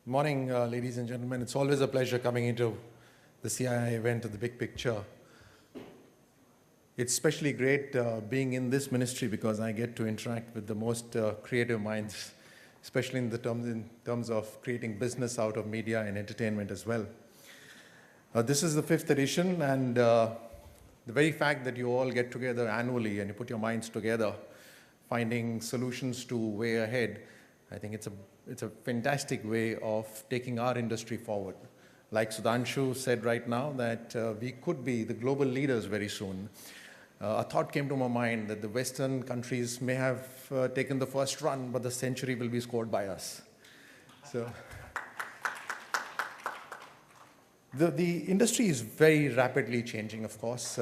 Morning, ladies and gentlemen. It's always a pleasure coming into the CII event of the big picture. It's especially great being in this ministry because I get to interact with the most creative minds, especially in terms of creating business out of media and entertainment as well. This is the 5th edition, and the very fact that you all get together annually and you put your minds together, finding solutions to way ahead, I think it's a fantastic way of taking our industry forward. Like Sudhanshu said right now, that we could be the global leaders very soon. A thought came to my mind that the Western countries may have taken the first run, but the century will be scored by us. So the industry is very rapidly changing, of course,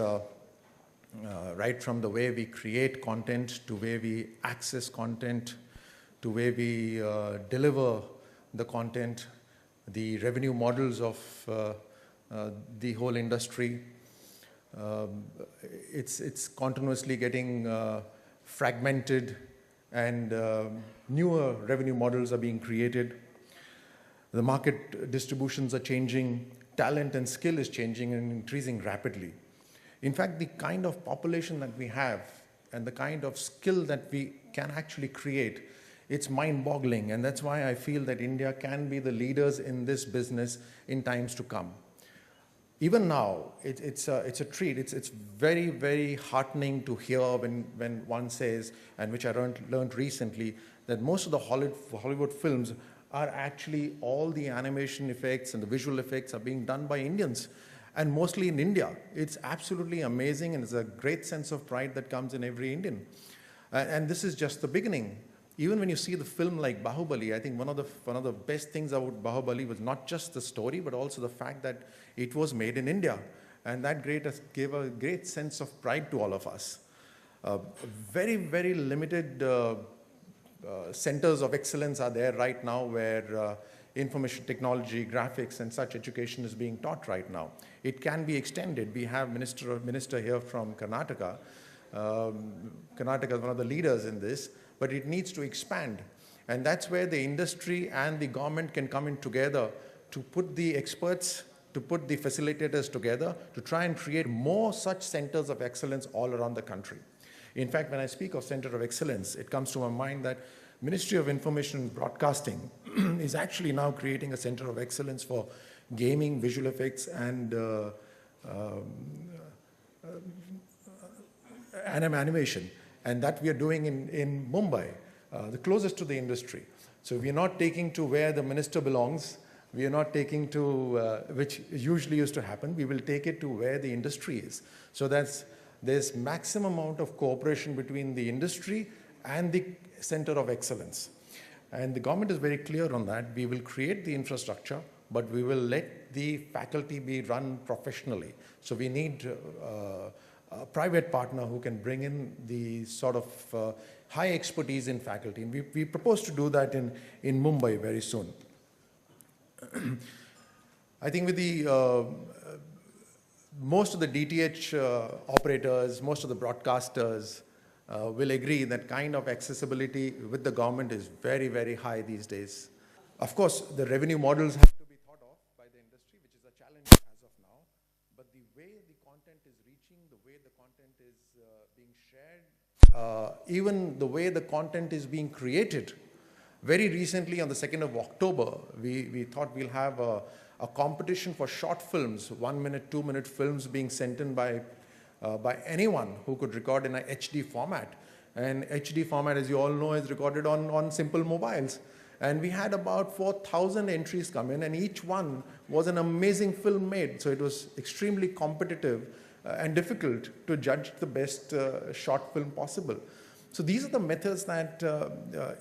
right from the way we create content to where we access content, to where we deliver the content, the revenue models of the whole industry. It's continuously getting fragmented, and newer revenue models are being created. The market distributions are changing, talent and skill is changing and increasing rapidly. In fact, the kind of population that we have and the kind of skill that we can actually create, it's mind-boggling, and that's why I feel that India can be the leaders in this business in times to come. Even now, it's a treat. It's very, very heartening to hear when one says, and which I learned recently, that most of the Hollywood films are actually, all the animation effects and the visual effects are being done by Indians, and mostly in India. It's absolutely amazing, and it's a great sense of pride that comes in every Indian. And this is just the beginning. Even when you see the film like Bahubali, I think one of the best things about Bahubali was not just the story, but also the fact that it was made in India. And that gave a great sense of pride to all of us. Very, very limited centers of excellence are there right now where information technology, graphics, and such education is being taught right now. It can be extended. We have minister here from Karnataka. Karnataka is one of the leaders in this, but it needs to expand. And that's where the industry and the government can come in together to put the experts, to put the facilitators together, to try and create more such centers of excellence all around the country. In fact, when I speak of center of excellence, it comes to my mind that Ministry of Information and Broadcasting is actually now creating a center of excellence for gaming, visual effects, and animation. And that we are doing in Mumbai, the closest to the industry. So we are not taking to where the minister belongs. We are not taking to, which usually used to happen. We will take it to where the industry is. So there's maximum amount of cooperation between the industry and the center of excellence. And the government is very clear on that. We will create the infrastructure, but we will let the faculty be run professionally. So we need a private partner who can bring in the sort of high expertise in faculty. And we propose to do that in Mumbai very soon. I think with the most of the DTH operators, most of the broadcasters will agree that kind of accessibility with the government is very, very high these days. Of course, the revenue models have to be thought of by the industry, which is a challenge as of now. But the way the content is reaching, the way the content is being shared, even the way the content is being created. Very recently, on the 2nd of October, we thought we'll have a competition for short films, 1 minute, 2 minute films being sent in by anyone who could record in a HD format. And HD format, as you all know, is recorded on simple mobiles. And we had about 4,000 entries come in, and each one was an amazing film made. So it was extremely competitive and difficult to judge the best short film possible. So these are the methods that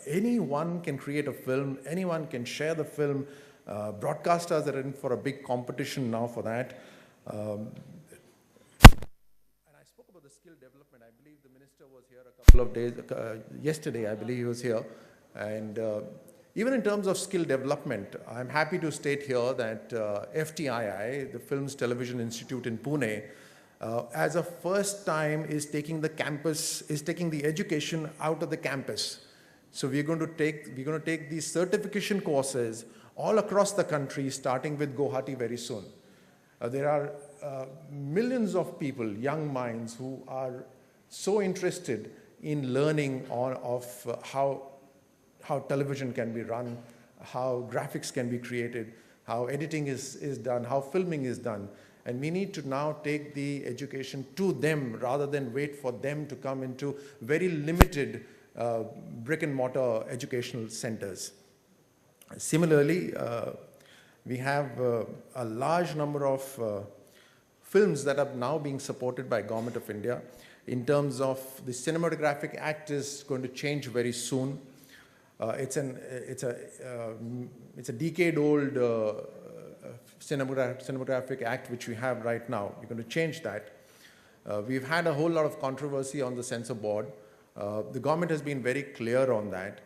anyone can create a film, anyone can share the film. Broadcasters are in for a big competition now for that. And I spoke about the skill development. I believe the minister was here a couple of days, yesterday I believe he was here. And even in terms of skill development, I'm happy to state here that FTII, the Films Television Institute in Pune, as a first time is taking the education out of the campus. So we're going to take these certification courses all across the country, starting with Guwahati very soon. There are millions of people, young minds, who are so interested in learning how television can be run, how graphics can be created, how editing is done, how filming is done. And we need to now take the education to them rather than wait for them to come into very limited brick and mortar educational centers. Similarly, we have a large number of films that are now being supported by Government of India. In terms of the Cinematographic Act is going to change very soon. It's a decade-old Cinematographic Act which we have right now. We're going to change that. We've had a whole lot of controversy on the censor board. The government has been very clear on that.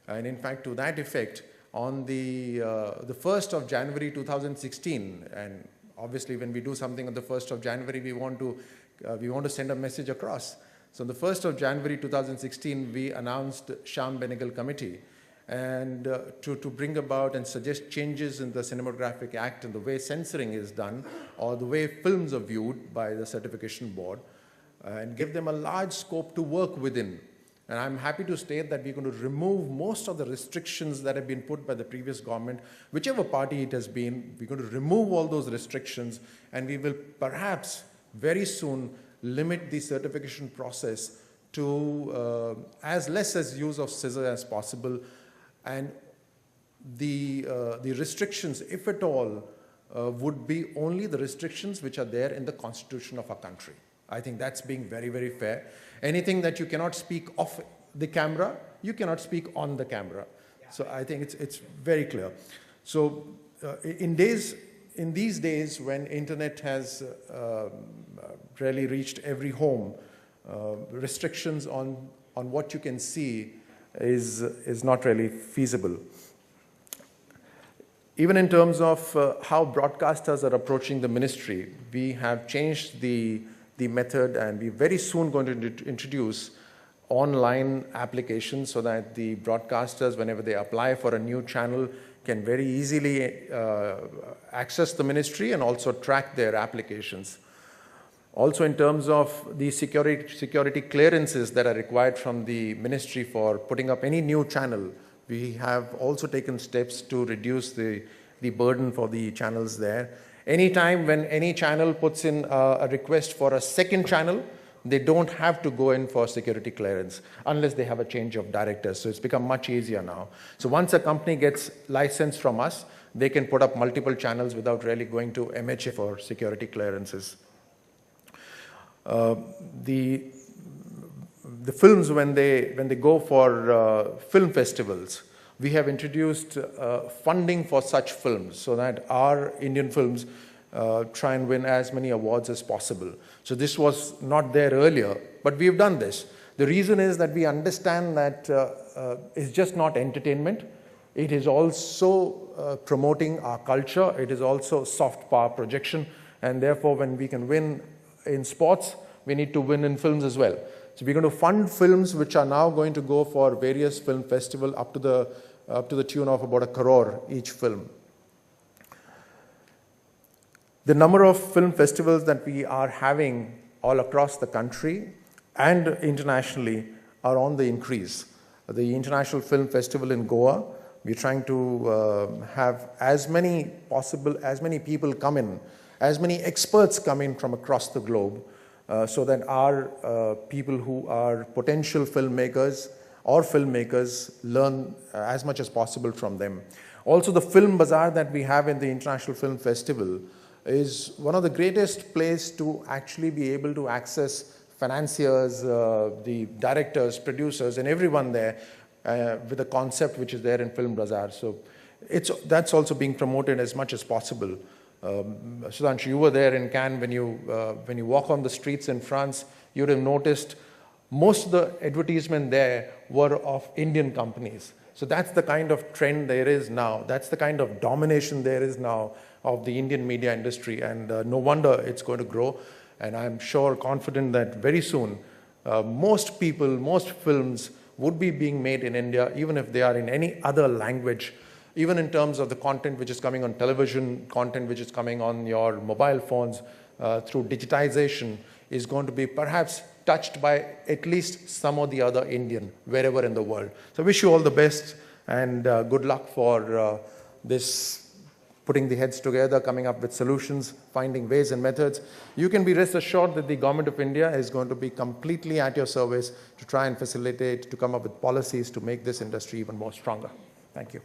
And in fact, to that effect, on the 1st of January 2016, and obviously when we do something on the 1st of January, we want to send a message across. So on the 1st of January 2016, we announced Sham-Benegal Committee, and to bring about and suggest changes in the Cinematographic Act and the way censoring is done, or the way films are viewed by the certification board, and give them a large scope to work within. And I'm happy to state that we're going to remove most of the restrictions that have been put by the previous government, whichever party it has been. We're going to remove all those restrictions, and we will perhaps very soon limit the certification process to as less as use of scissors as possible. And the restrictions, if at all, would be only the restrictions which are there in the constitution of our country. I think that's being very, very fair. Anything that you cannot speak off the camera, you cannot speak on the camera. Yeah. So I think it's very clear. So in these days when internet has really reached every home, restrictions on what you can see is not really feasible. Even in terms of how broadcasters are approaching the ministry, we have changed the method, and we're very soon going to introduce online applications so that the broadcasters, whenever they apply for a new channel, can very easily access the ministry and also track their applications. Also, in terms of the security clearances that are required from the ministry for putting up any new channel, we have also taken steps to reduce the burden for the channels there. Anytime when any channel puts in a request for a second channel, they don't have to go in for security clearance unless they have a change of directors. So it's become much easier now. So once a company gets license from us, they can put up multiple channels without really going to MHA for security clearances. The films, when they go for film festivals, we have introduced funding for such films so that our Indian films try and win as many awards as possible. So this was not there earlier, but we've done this. The reason is that we understand that it's just not entertainment. It is also promoting our culture. It is also soft power projection. And therefore, when we can win in sports, we need to win in films as well. So we're going to fund films which are now going to go for various film festivals up to the tune of about 1 crore each film. The number of film festivals that we are having all across the country and internationally are on the increase. The International Film Festival in Goa, we're trying to have as many people come in, as many experts come in from across the globe, so that our people who are potential filmmakers or filmmakers learn as much as possible from them. Also, the film bazaar that we have in the International Film Festival is one of the greatest places to actually be able to access financiers, the directors, producers, and everyone there with a concept which is there in Film Bazaar. So that's also being promoted as much as possible. Sudhanshu, you were there in Cannes. When you walk on the streets in France, you would have noticed most of the advertisement there were of Indian companies. So that's the kind of trend there is now. That's the kind of domination there is now of the Indian media industry, and no wonder it's going to grow. And I'm sure, confident that very soon, most films would be being made in India, even if they are in any other language. even in terms of the content which is coming on television, content which is coming on your mobile phones through digitization is going to be perhaps touched by at least some or the other Indian, wherever in the world. So I wish you all the best and good luck for this, putting the heads together, coming up with solutions, finding ways and methods. You can be rest assured that the Government of India is going to be completely at your service to try and facilitate, to come up with policies to make this industry even more stronger. Thank you.